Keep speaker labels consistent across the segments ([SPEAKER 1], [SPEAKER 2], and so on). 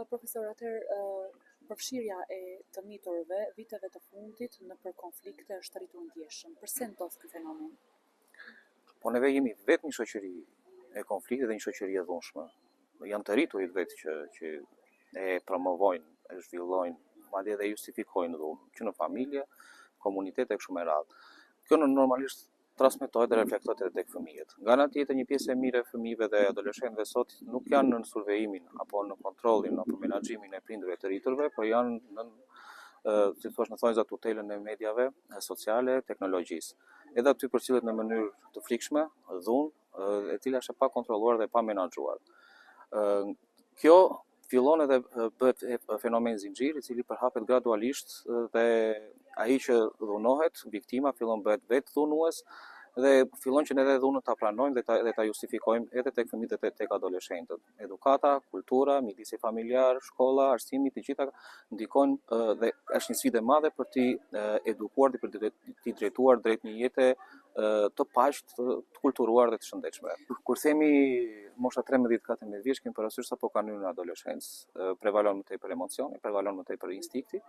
[SPEAKER 1] Profesor, atëherë përfshirja e të miturve viteve të fundit nëpër konflikte është rritur ndjeshëm. Përse ndodh ky fenomen?
[SPEAKER 2] Po neve jemi vetë një shoqëri e konfliktit dhe një shoqëri e dhunshme. Janë të rriturit vetë që e promovojnë, e zhvillojnë, madje edhe justifikojnë dhunë, që në familje, komunitet e kështu me radhë. Kjo normalisht transmetohet dhe reflektohet edhe tek fëmijët. Nga ana tjetër, një pjesë e mirë e fëmijëve dhe adoleshentëve sot nuk janë në survejimin apo në kontrollin apo menaxhimin e prindërve të rriturve, por janë si thua në thonjza tutelën e mediave sociale, teknologjisë. Edhe aty përcillet në mënyrë të frikshme, dhunë, e cila është e pa kontrolluar dhe pa menaxhuar. Kjo fillon edhe bëhet fenomen zinxhir, i cili përhapet gradualisht dhe ai që dhunohet, viktima fillon bëhet vetë dhunues dhe fillon që ne edhe dhunën ta pranojmë dhe ta justifikojmë edhe tek fëmijët dhe tek adoleshentët. Edukata, kultura, midisi familjar, shkolla, arsimit, të gjitha ndikojnë dhe është një sfidë e madhe për t'i edukuar dhe për t'i drejtuar drejt një jete të paqët, të kulturuar dhe të shëndetshme. Kur themi mosha 13-14 vjeç, kemi parasysh sapo kanë hyrë në adoleshencë, prevalon më tepër emocioni, prevalon më tepër instinkti,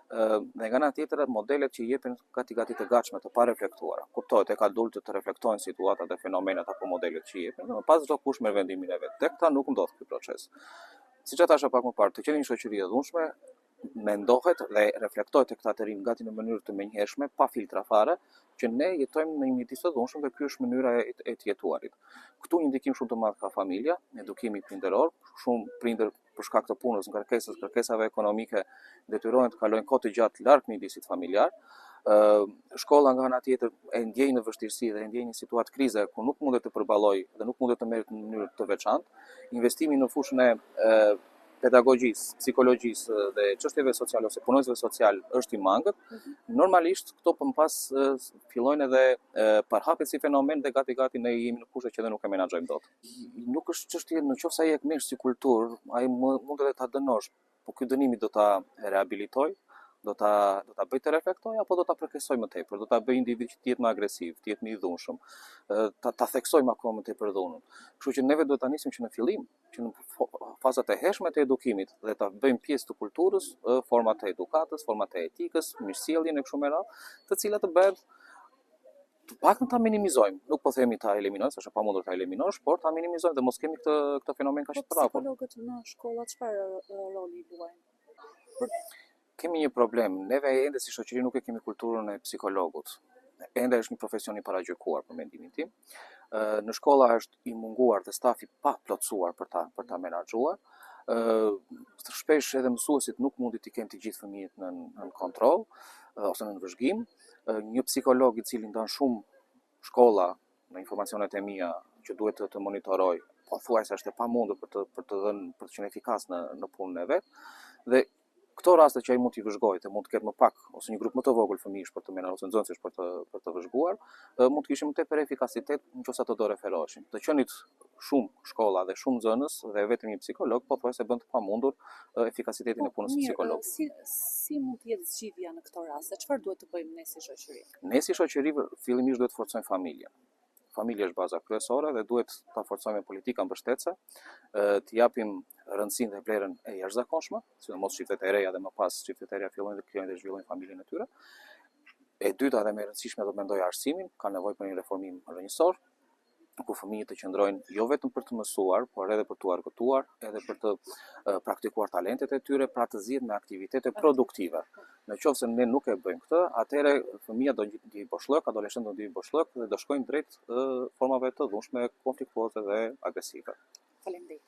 [SPEAKER 2] dhe nga ana tjetër modelet që jepen gati të gatshme, të pareflektuara. Kuptohet tek adultët të reflektojnë situatat dhe fenomenat apo modelet që jepen, dhe pas çdo kush merr vendimin e vet. Tek ta nuk ndodh ky proces. Siç e thashë pak më parë, të qenë një shoqëri e dhunshme, mendohet dhe reflektohet tek ta të rinë gati në mënyrë të menjëhershme, pa filtra fare, që ne jetojmë në një mjedis të dhunshëm dhe ky është mënyra e të jetuarit. Këtu një ndikim shumë të madh ka familja, edukimi prindëror, shumë prindër për shkak të punës, kërkesave ekonomike, detyrohen të kalojnë kohë të gjatë larg mjedisit familjar. Shkolla nga ana tjetër e ndjej në vështirësi dhe e ndjej një situatë krize ku nuk mundet të përballojë dhe nuk mundet të merret në mënyrë të veçantë. Investimi në fushën e pedagogjisë, psikologjisë dhe çështjeve sociale ose punonjësve social është i mangët. Normalisht këto pas fillojnë edhe përhapet si fenomen dhe gati ne jemi në kushte që ne nuk e menaxhojmë dot. Nuk është çështje nëse ai e këmesh si kulturë, ai mund edhe ta dënosh, po ky dënimi do ta rehabilitoj, do ta bëj të reflektoj apo do ta përkeqësoj më tepër, do ta bëj individ që të jetë më agresiv, të jetë më i dhunshëm, ta theksoj më akoma më tepër dhunën. Kështu që neve duhet ta nisim që në fillim, që në fazat e hershme të edukimit dhe ta bëjmë pjesë të kulturës, format e edukatës, format e etikës, mirësjelljen e kështu me radhë, të cilat të bëhet të paktën ta minimizojmë. Nuk po themi ta eliminojmë, sepse është pamundur ta eliminosh, por ta minimizojmë dhe mos kemi këtë fenomen kaq të rrapur.
[SPEAKER 1] Psikologët në shkolla çfarë roli luajnë?
[SPEAKER 2] Kemi një problem. Neve ende si shoqëri nuk e kemi kulturën e psikologut. Ende është një profesion i paragjykuar për mendimin tim. Në shkolla është i munguar dhe stafi pa plotësuar për ta menaxhuar. Shpesh edhe mësuesit nuk mundi t'i kenë të gjithë fëmijët në kontroll ose në vëzhgim. Një psikolog i cili ndan shumë shkolla, në informacionet e mia që duhet të monitoroj, pothuajse është e pamundur për të qenë efikas në punën e vet. Dhe këto raste që ai mund t'i vëzhgojë, të mund të ketë më pak ose një grup më të vogël fëmijësh për të menaxhuar ose nxënësish për të vëzhguar, mund të kishim më tepër efikasitet nëse ato do referoheshin. Të qenit shumë shkolla dhe shumë nxënës dhe vetëm një psikolog pothuajse bën të pamundur efikasitetin e punës së psikologut.
[SPEAKER 1] Si mund të jetë zgjidhja në këto raste? Çfarë duhet të bëjmë ne si shoqëri?
[SPEAKER 2] Ne si shoqëri fillimisht duhet të forcojmë familjen. Familja është baza kryesore dhe duhet ta forcojmë politika mbështetëse, të japim rëndësinë dhe vlerën e jashtëzakonshme, sidomos çiftet e reja dhe më pas çiftet e reja fillojnë të krijojnë dhe zhvillojnë familjen e tyre. E dyta dhe më e rëndësishme do të mendoj arsimin, ka nevojë për një reformim rrënjësor, ku fëmijët të qëndrojnë jo vetëm për të mësuar, por edhe për të argëtuar, edhe për të praktikuar talentet e tyre, pra të zihet me aktivitete produktive. Nëse ne nuk e bëjmë këtë, atëherë fëmia do ndjej boshllok, adoleshentët do ndjejnë boshllok dhe do shkojnë drejt formave të dhunshme, konfliktuese dhe agresive. Faleminderit.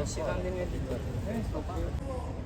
[SPEAKER 3] Si vendem ditë.